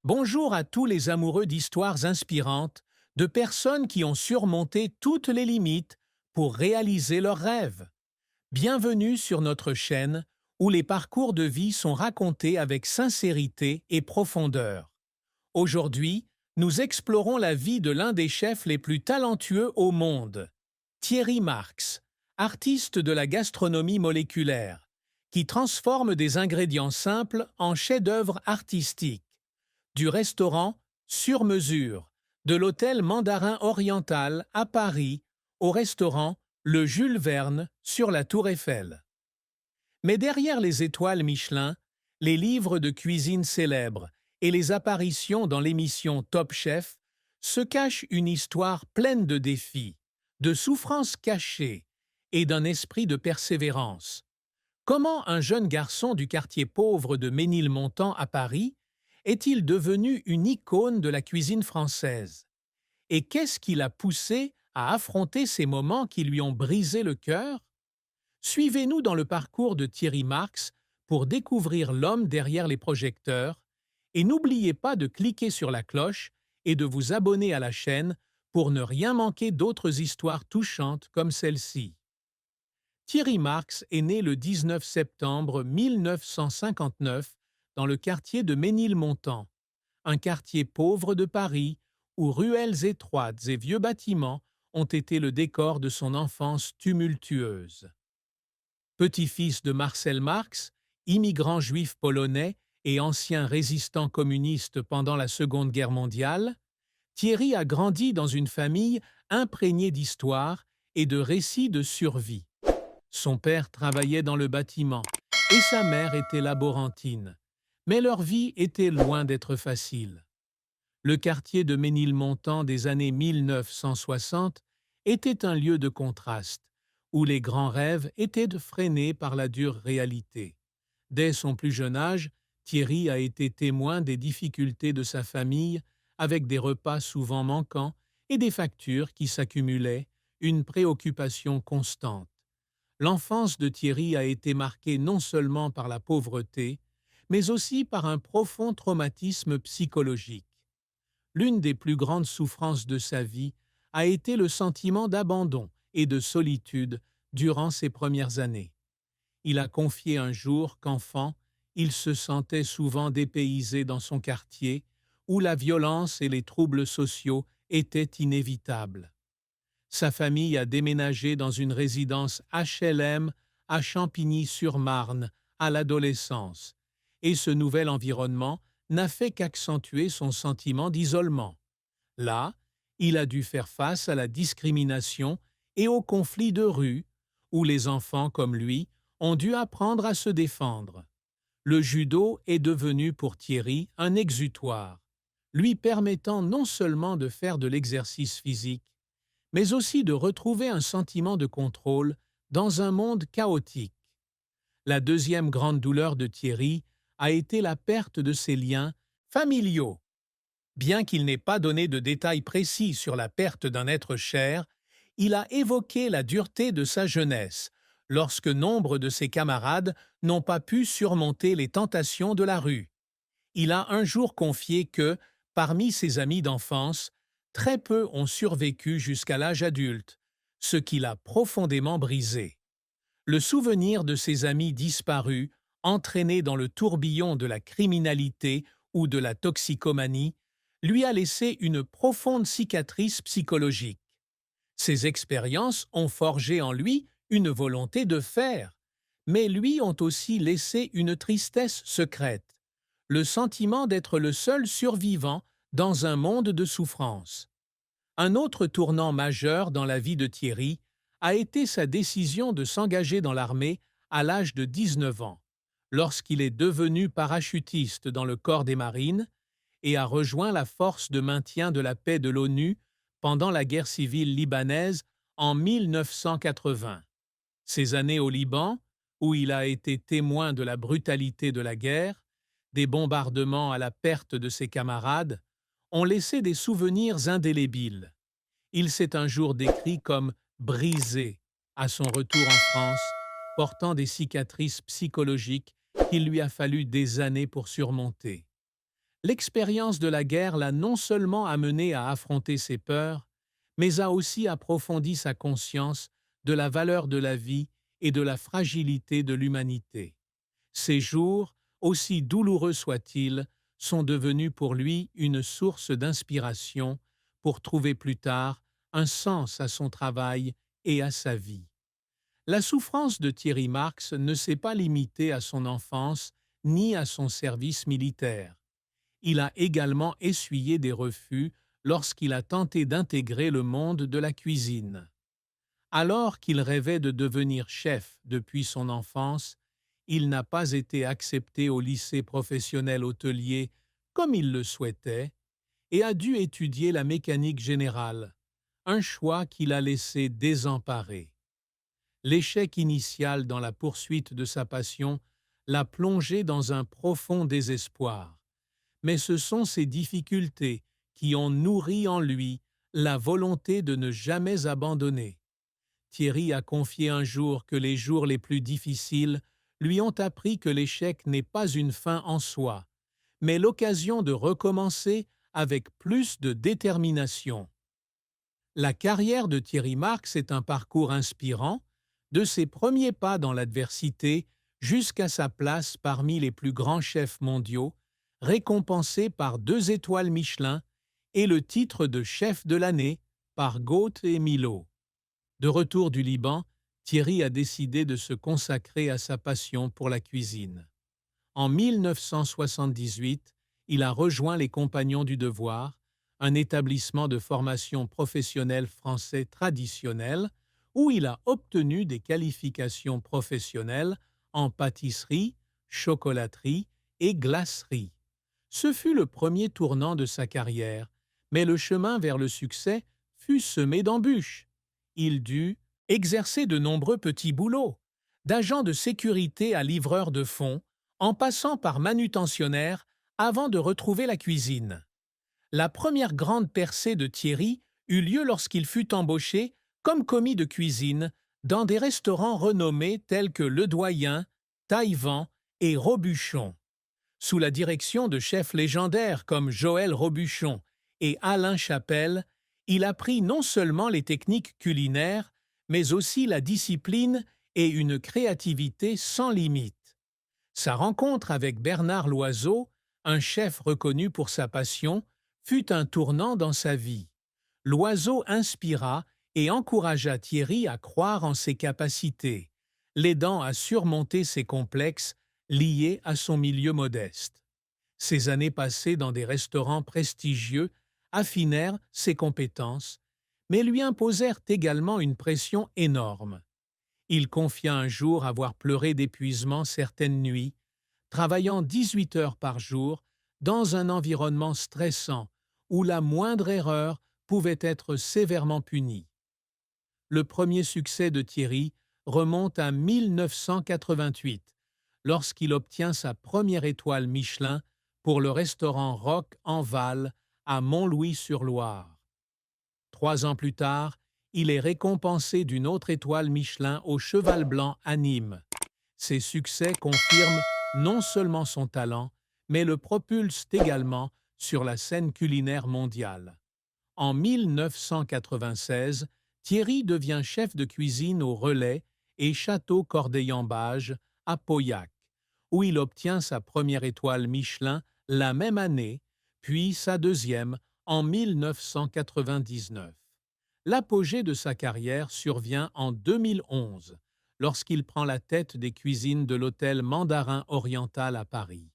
Bonjour à tous les amoureux d'histoires inspirantes, de personnes qui ont surmonté toutes les limites pour réaliser leurs rêves. Bienvenue sur notre chaîne où les parcours de vie sont racontés avec sincérité et profondeur. Aujourd'hui, nous explorons la vie de l'un des chefs les plus talentueux au monde, Thierry Marx, artiste de la gastronomie moléculaire, qui transforme des ingrédients simples en chefs-d'œuvre artistiques. Du restaurant Sur Mesure, de l'hôtel Mandarin Oriental à Paris, au restaurant Le Jules Verne sur la Tour Eiffel. Mais derrière les étoiles Michelin, les livres de cuisine célèbres et les apparitions dans l'émission Top Chef se cache une histoire pleine de défis, de souffrances cachées et d'un esprit de persévérance. Comment un jeune garçon du quartier pauvre de Ménilmontant à Paris est-il devenu une icône de la cuisine française? Et qu'est-ce qui l'a poussé à affronter ces moments qui lui ont brisé le cœur? Suivez-nous dans le parcours de Thierry Marx pour découvrir l'homme derrière les projecteurs et n'oubliez pas de cliquer sur la cloche et de vous abonner à la chaîne pour ne rien manquer d'autres histoires touchantes comme celle-ci. Thierry Marx est né le 19 septembre 1959 dans le quartier de Ménilmontant, un quartier pauvre de Paris où ruelles étroites et vieux bâtiments ont été le décor de son enfance tumultueuse. Petit-fils de Marcel Marx, immigrant juif polonais et ancien résistant communiste pendant la Seconde Guerre mondiale, Thierry a grandi dans une famille imprégnée d'histoire et de récits de survie. Son père travaillait dans le bâtiment et sa mère était laborantine. Mais leur vie était loin d'être facile. Le quartier de Ménilmontant des années 1960 était un lieu de contraste, où les grands rêves étaient freinés par la dure réalité. Dès son plus jeune âge, Thierry a été témoin des difficultés de sa famille, avec des repas souvent manquants et des factures qui s'accumulaient, une préoccupation constante. L'enfance de Thierry a été marquée non seulement par la pauvreté, mais aussi par un profond traumatisme psychologique. L'une des plus grandes souffrances de sa vie a été le sentiment d'abandon et de solitude durant ses premières années. Il a confié un jour qu'enfant, il se sentait souvent dépaysé dans son quartier, où la violence et les troubles sociaux étaient inévitables. Sa famille a déménagé dans une résidence HLM à Champigny-sur-Marne à l'adolescence, et ce nouvel environnement n'a fait qu'accentuer son sentiment d'isolement. Là, il a dû faire face à la discrimination et aux conflits de rue, où les enfants comme lui ont dû apprendre à se défendre. Le judo est devenu pour Thierry un exutoire, lui permettant non seulement de faire de l'exercice physique, mais aussi de retrouver un sentiment de contrôle dans un monde chaotique. La deuxième grande douleur de Thierry a été la perte de ses liens familiaux. Bien qu'il n'ait pas donné de détails précis sur la perte d'un être cher, il a évoqué la dureté de sa jeunesse, lorsque nombre de ses camarades n'ont pas pu surmonter les tentations de la rue. Il a un jour confié que, parmi ses amis d'enfance, très peu ont survécu jusqu'à l'âge adulte, ce qui l'a profondément brisé. Le souvenir de ses amis disparus, entraînés dans le tourbillon de la criminalité ou de la toxicomanie, lui a laissé une profonde cicatrice psychologique. Ces expériences ont forgé en lui une volonté de faire, mais lui ont aussi laissé une tristesse secrète, le sentiment d'être le seul survivant dans un monde de souffrance. Un autre tournant majeur dans la vie de Thierry a été sa décision de s'engager dans l'armée à l'âge de 19 ans, lorsqu'il est devenu parachutiste dans le corps des marines et a rejoint la force de maintien de la paix de l'ONU pendant la guerre civile libanaise en 1980. Ces années au Liban, où il a été témoin de la brutalité de la guerre, des bombardements à la perte de ses camarades, ont laissé des souvenirs indélébiles. Il s'est un jour décrit comme brisé à son retour en France, portant des cicatrices psychologiques qu'il lui a fallu des années pour surmonter. L'expérience de la guerre l'a non seulement amené à affronter ses peurs, mais a aussi approfondi sa conscience de la valeur de la vie et de la fragilité de l'humanité. Ces jours, aussi douloureux soient-ils, sont devenus pour lui une source d'inspiration pour trouver plus tard un sens à son travail et à sa vie. La souffrance de Thierry Marx ne s'est pas limitée à son enfance ni à son service militaire. Il a également essuyé des refus lorsqu'il a tenté d'intégrer le monde de la cuisine. Alors qu'il rêvait de devenir chef depuis son enfance, il n'a pas été accepté au lycée professionnel hôtelier comme il le souhaitait et a dû étudier la mécanique générale, un choix qu'il a laissé désemparé. L'échec initial dans la poursuite de sa passion l'a plongé dans un profond désespoir. Mais ce sont ces difficultés qui ont nourri en lui la volonté de ne jamais abandonner. Thierry a confié un jour que les jours les plus difficiles lui ont appris que l'échec n'est pas une fin en soi, mais l'occasion de recommencer avec plus de détermination. La carrière de Thierry Marx est un parcours inspirant, de ses premiers pas dans l'adversité jusqu'à sa place parmi les plus grands chefs mondiaux, récompensé par 2 étoiles Michelin et le titre de chef de l'année par Gaute et Millau. De retour du Liban, Thierry a décidé de se consacrer à sa passion pour la cuisine. En 1978, il a rejoint les Compagnons du Devoir, un établissement de formation professionnelle français traditionnel, où il a obtenu des qualifications professionnelles en pâtisserie, chocolaterie et glacerie. Ce fut le premier tournant de sa carrière, mais le chemin vers le succès fut semé d'embûches. Il dut exercer de nombreux petits boulots, d'agent de sécurité à livreur de fonds, en passant par manutentionnaire avant de retrouver la cuisine. La première grande percée de Thierry eut lieu lorsqu'il fut embauché comme commis de cuisine dans des restaurants renommés tels que Le Doyen, Taillevent et Robuchon. Sous la direction de chefs légendaires comme Joël Robuchon et Alain Chapelle, il apprit non seulement les techniques culinaires, mais aussi la discipline et une créativité sans limite. Sa rencontre avec Bernard Loiseau, un chef reconnu pour sa passion, fut un tournant dans sa vie. Loiseau inspira et encouragea Thierry à croire en ses capacités, l'aidant à surmonter ses complexes liés à son milieu modeste. Ses années passées dans des restaurants prestigieux affinèrent ses compétences, mais lui imposèrent également une pression énorme. Il confia un jour avoir pleuré d'épuisement certaines nuits, travaillant 18 heures par jour dans un environnement stressant où la moindre erreur pouvait être sévèrement punie. Le premier succès de Thierry remonte à 1988, lorsqu'il obtient sa première étoile Michelin pour le restaurant Rock en Val à Montlouis-sur-Loire. 3 ans plus tard, il est récompensé d'une autre étoile Michelin au Cheval Blanc à Nîmes. Ses succès confirment non seulement son talent, mais le propulsent également sur la scène culinaire mondiale. En 1996, Thierry devient chef de cuisine au Relais et Château Corday-en-Bage à Pauillac, où il obtient sa première étoile Michelin la même année, puis sa deuxième en 1999. L'apogée de sa carrière survient en 2011, lorsqu'il prend la tête des cuisines de l'hôtel Mandarin Oriental à Paris.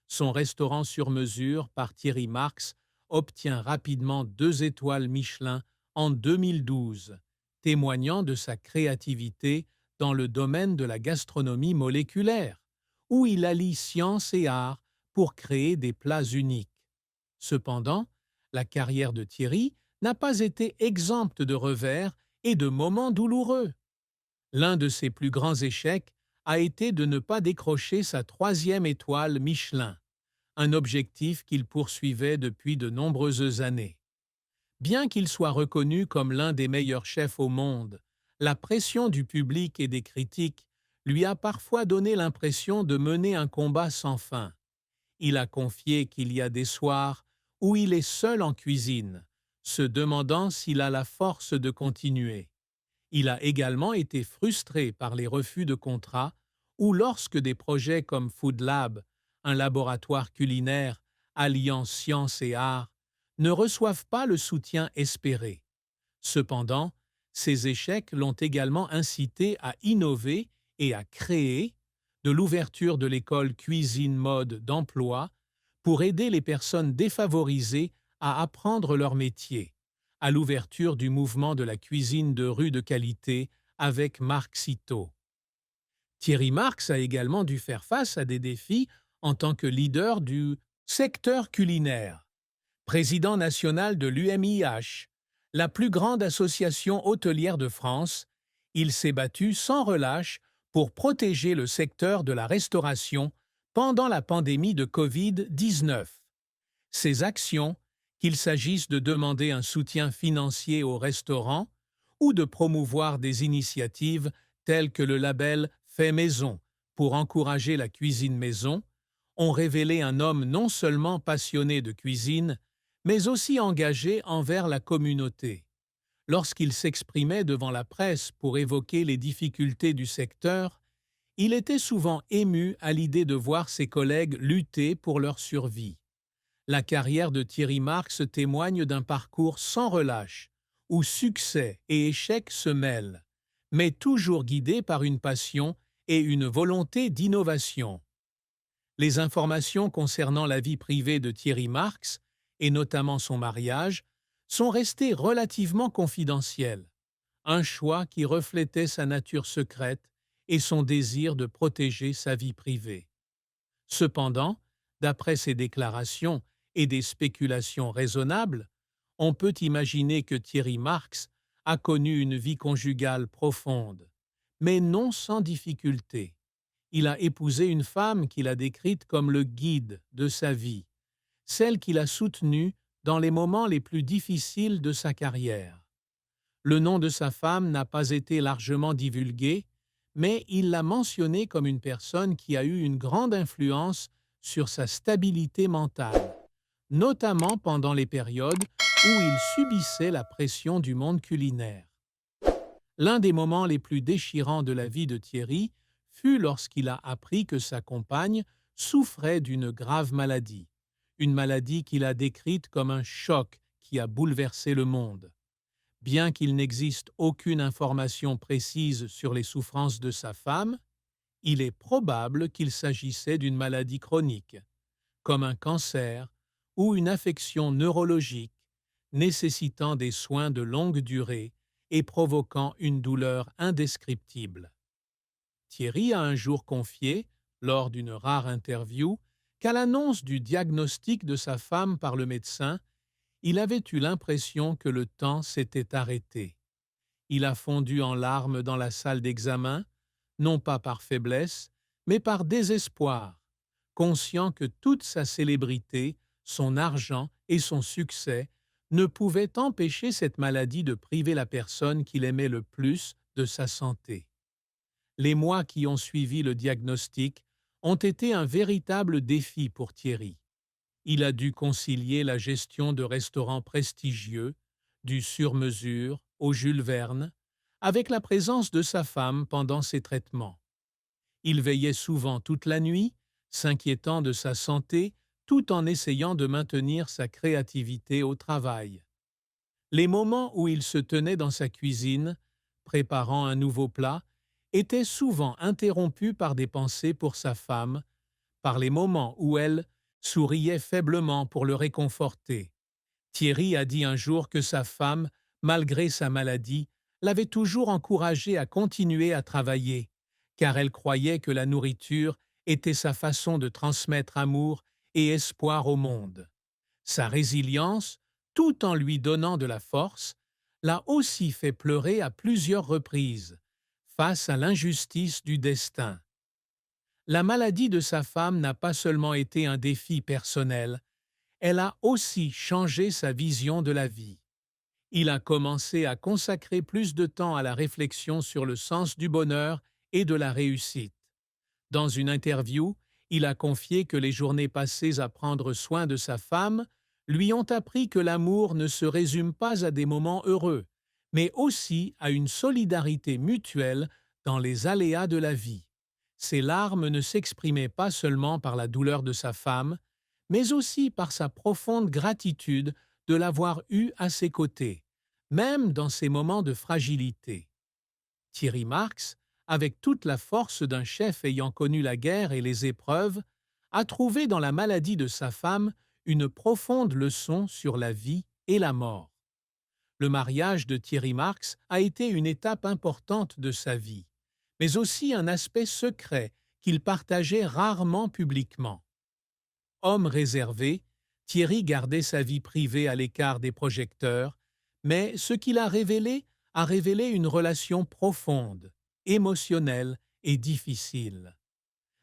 Son restaurant sur mesure par Thierry Marx obtient rapidement 2 étoiles Michelin en 2012, témoignant de sa créativité dans le domaine de la gastronomie moléculaire, où il allie science et art pour créer des plats uniques. Cependant, la carrière de Thierry n'a pas été exempte de revers et de moments douloureux. L'un de ses plus grands échecs a été de ne pas décrocher sa 3e étoile Michelin, un objectif qu'il poursuivait depuis de nombreuses années. Bien qu'il soit reconnu comme l'un des meilleurs chefs au monde, la pression du public et des critiques lui a parfois donné l'impression de mener un combat sans fin. Il a confié qu'il y a des soirs où il est seul en cuisine, se demandant s'il a la force de continuer. Il a également été frustré par les refus de contrats ou lorsque des projets comme Food Lab, un laboratoire culinaire alliant science et art, ne reçoivent pas le soutien espéré. Cependant, ces échecs l'ont également incité à innover et à créer, de l'ouverture de l'école Cuisine Mode d'Emploi pour aider les personnes défavorisées à apprendre leur métier, à l'ouverture du mouvement de la cuisine de rue de qualité avec Marc Citeau. Thierry Marx a également dû faire face à des défis en tant que leader du secteur culinaire. Président national de l'UMIH, la plus grande association hôtelière de France, il s'est battu sans relâche pour protéger le secteur de la restauration pendant la pandémie de Covid-19. Ces actions, qu'il s'agisse de demander un soutien financier aux restaurants ou de promouvoir des initiatives telles que le label Fait Maison pour encourager la cuisine maison, ont révélé un homme non seulement passionné de cuisine, mais aussi engagé envers la communauté. Lorsqu'il s'exprimait devant la presse pour évoquer les difficultés du secteur, il était souvent ému à l'idée de voir ses collègues lutter pour leur survie. La carrière de Thierry Marx témoigne d'un parcours sans relâche, où succès et échecs se mêlent, mais toujours guidé par une passion et une volonté d'innovation. Les informations concernant la vie privée de Thierry Marx, et notamment son mariage, sont restées relativement confidentielles, un choix qui reflétait sa nature secrète et son désir de protéger sa vie privée. Cependant, d'après ses déclarations et des spéculations raisonnables, on peut imaginer que Thierry Marx a connu une vie conjugale profonde, mais non sans difficulté. Il a épousé une femme qu'il a décrite comme le guide de sa vie, celle qu'il a soutenue dans les moments les plus difficiles de sa carrière. Le nom de sa femme n'a pas été largement divulgué, mais il l'a mentionnée comme une personne qui a eu une grande influence sur sa stabilité mentale, notamment pendant les périodes où il subissait la pression du monde culinaire. L'un des moments les plus déchirants de la vie de Thierry fut lorsqu'il a appris que sa compagne souffrait d'une grave maladie, une maladie qu'il a décrite comme un choc qui a bouleversé le monde. Bien qu'il n'existe aucune information précise sur les souffrances de sa femme, il est probable qu'il s'agissait d'une maladie chronique, comme un cancer ou une affection neurologique nécessitant des soins de longue durée et provoquant une douleur indescriptible. Thierry a un jour confié, lors d'une rare interview, qu'à l'annonce du diagnostic de sa femme par le médecin, il avait eu l'impression que le temps s'était arrêté. Il a fondu en larmes dans la salle d'examen, non pas par faiblesse, mais par désespoir, conscient que toute sa célébrité, son argent et son succès ne pouvaient empêcher cette maladie de priver la personne qu'il aimait le plus de sa santé. Les mois qui ont suivi le diagnostic ont été un véritable défi pour Thierry. Il a dû concilier la gestion de restaurants prestigieux, du sur-mesure au Jules Verne, avec la présence de sa femme pendant ses traitements. Il veillait souvent toute la nuit, s'inquiétant de sa santé, tout en essayant de maintenir sa créativité au travail. Les moments où il se tenait dans sa cuisine, préparant un nouveau plat, étaient souvent interrompus par des pensées pour sa femme, par les moments où elle souriait faiblement pour le réconforter. Thierry a dit un jour que sa femme, malgré sa maladie, l'avait toujours encouragé à continuer à travailler, car elle croyait que la nourriture était sa façon de transmettre amour et espoir au monde. Sa résilience, tout en lui donnant de la force, l'a aussi fait pleurer à plusieurs reprises, face à l'injustice du destin. La maladie de sa femme n'a pas seulement été un défi personnel, elle a aussi changé sa vision de la vie. Il a commencé à consacrer plus de temps à la réflexion sur le sens du bonheur et de la réussite. Dans une interview, Il a confié que les journées passées à prendre soin de sa femme lui ont appris que l'amour ne se résume pas à des moments heureux, mais aussi à une solidarité mutuelle dans les aléas de la vie. Ses larmes ne s'exprimaient pas seulement par la douleur de sa femme, mais aussi par sa profonde gratitude de l'avoir eue à ses côtés, même dans ses moments de fragilité. Thierry Marx, avec toute la force d'un chef ayant connu la guerre et les épreuves, a trouvé dans la maladie de sa femme une profonde leçon sur la vie et la mort. Le mariage de Thierry Marx a été une étape importante de sa vie, mais aussi un aspect secret qu'il partageait rarement publiquement. Homme réservé, Thierry gardait sa vie privée à l'écart des projecteurs, mais ce qu'il a révélé une relation profonde, émotionnelle et difficile.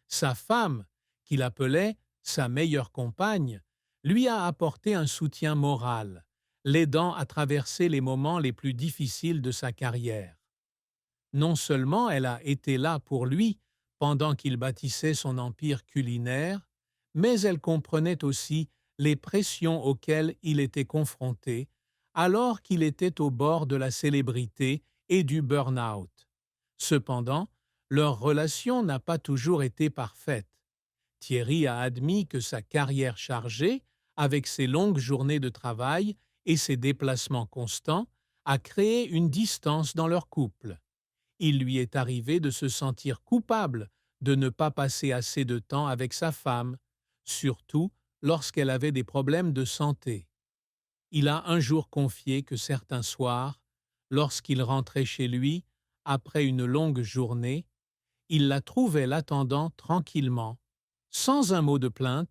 Sa femme, qu'il appelait sa meilleure compagne, lui a apporté un soutien moral, l'aidant à traverser les moments les plus difficiles de sa carrière. Non seulement elle a été là pour lui pendant qu'il bâtissait son empire culinaire, mais elle comprenait aussi les pressions auxquelles il était confronté alors qu'il était au bord de la célébrité et du burn-out. Cependant, leur relation n'a pas toujours été parfaite. Thierry a admis que sa carrière chargée, avec ses longues journées de travail et ses déplacements constants, a créé une distance dans leur couple. Il lui est arrivé de se sentir coupable de ne pas passer assez de temps avec sa femme, surtout lorsqu'elle avait des problèmes de santé. Il a un jour confié que certains soirs, lorsqu'il rentrait chez lui, après une longue journée, il la trouvait l'attendant tranquillement, sans un mot de plainte,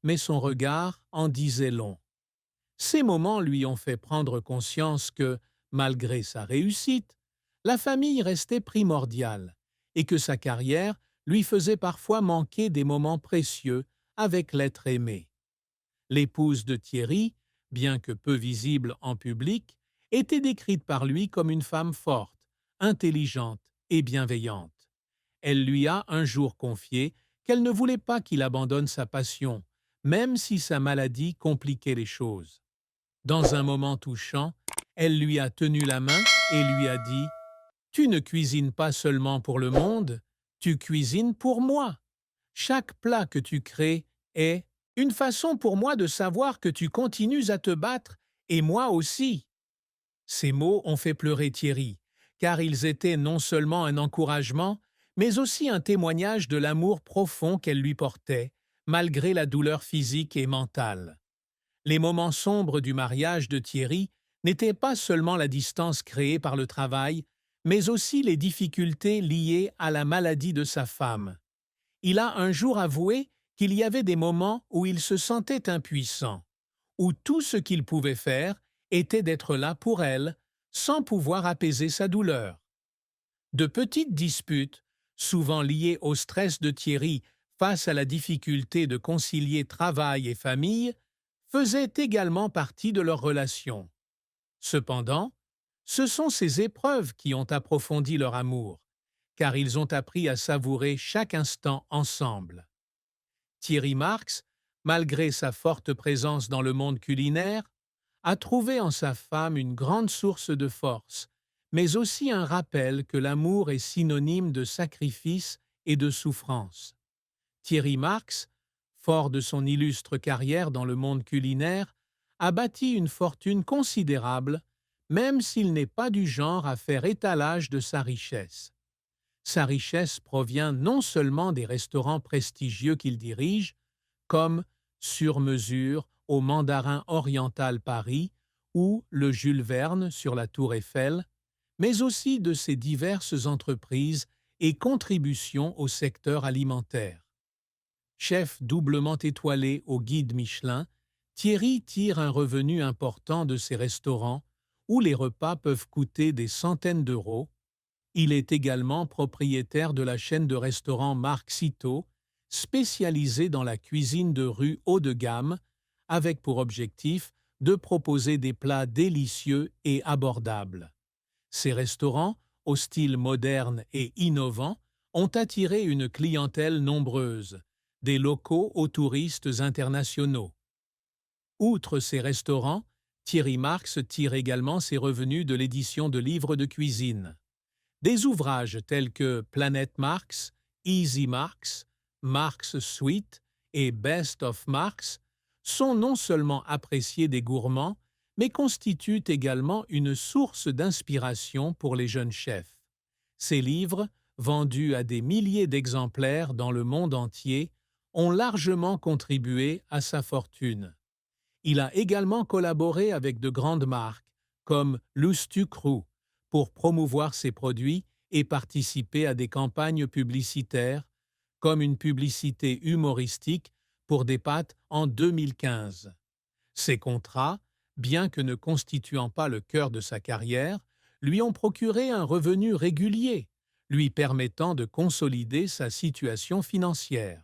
mais son regard en disait long. Ces moments lui ont fait prendre conscience que, malgré sa réussite, la famille restait primordiale et que sa carrière lui faisait parfois manquer des moments précieux avec l'être aimé. L'épouse de Thierry, bien que peu visible en public, était décrite par lui comme une femme forte, intelligente et bienveillante. Elle lui a un jour confié qu'elle ne voulait pas qu'il abandonne sa passion, même si sa maladie compliquait les choses. Dans un moment touchant, elle lui a tenu la main et lui a dit « Tu ne cuisines pas seulement pour le monde, tu cuisines pour moi. Chaque plat que tu crées est une façon pour moi de savoir que tu continues à te battre et moi aussi. » Ces mots ont fait pleurer Thierry, car ils étaient non seulement un encouragement, mais aussi un témoignage de l'amour profond qu'elle lui portait, malgré la douleur physique et mentale. Les moments sombres du mariage de Thierry n'étaient pas seulement la distance créée par le travail, mais aussi les difficultés liées à la maladie de sa femme. Il a un jour avoué qu'il y avait des moments où il se sentait impuissant, où tout ce qu'il pouvait faire était d'être là pour elle, sans pouvoir apaiser sa douleur. De petites disputes, souvent liées au stress de Thierry face à la difficulté de concilier travail et famille, faisaient également partie de leur relation. Cependant, ce sont ces épreuves qui ont approfondi leur amour, car ils ont appris à savourer chaque instant ensemble. Thierry Marx, malgré sa forte présence dans le monde culinaire, a trouvé en sa femme une grande source de force, mais aussi un rappel que l'amour est synonyme de sacrifice et de souffrance. Thierry Marx, fort de son illustre carrière dans le monde culinaire, a bâti une fortune considérable, même s'il n'est pas du genre à faire étalage de sa richesse. Sa richesse provient non seulement des restaurants prestigieux qu'il dirige, comme Sur Mesure au Mandarin Oriental Paris ou le Jules Verne sur la Tour Eiffel, mais aussi de ses diverses entreprises et contributions au secteur alimentaire. Chef doublement étoilé au guide Michelin, Thierry tire un revenu important de ses restaurants où les repas peuvent coûter des centaines d'euros. Il est également propriétaire de la chaîne de restaurants Marc Citeaux, spécialisée dans la cuisine de rue haut de gamme, avec pour objectif de proposer des plats délicieux et abordables. Ces restaurants, au style moderne et innovant, ont attiré une clientèle nombreuse, des locaux aux touristes internationaux. Outre ces restaurants, Thierry Marx tire également ses revenus de l'édition de livres de cuisine. Des ouvrages tels que Planet Marx, Easy Marx, Marx Suite et Best of Marx sont non seulement appréciés des gourmands, mais constituent également une source d'inspiration pour les jeunes chefs. Ces livres, vendus à des milliers d'exemplaires dans le monde entier, ont largement contribué à sa fortune. Il a également collaboré avec de grandes marques, comme Loustucrou, pour promouvoir ses produits et participer à des campagnes publicitaires, comme une publicité humoristique pour des pâtes en 2015. Ces contrats, bien que ne constituant pas le cœur de sa carrière, lui ont procuré un revenu régulier, lui permettant de consolider sa situation financière.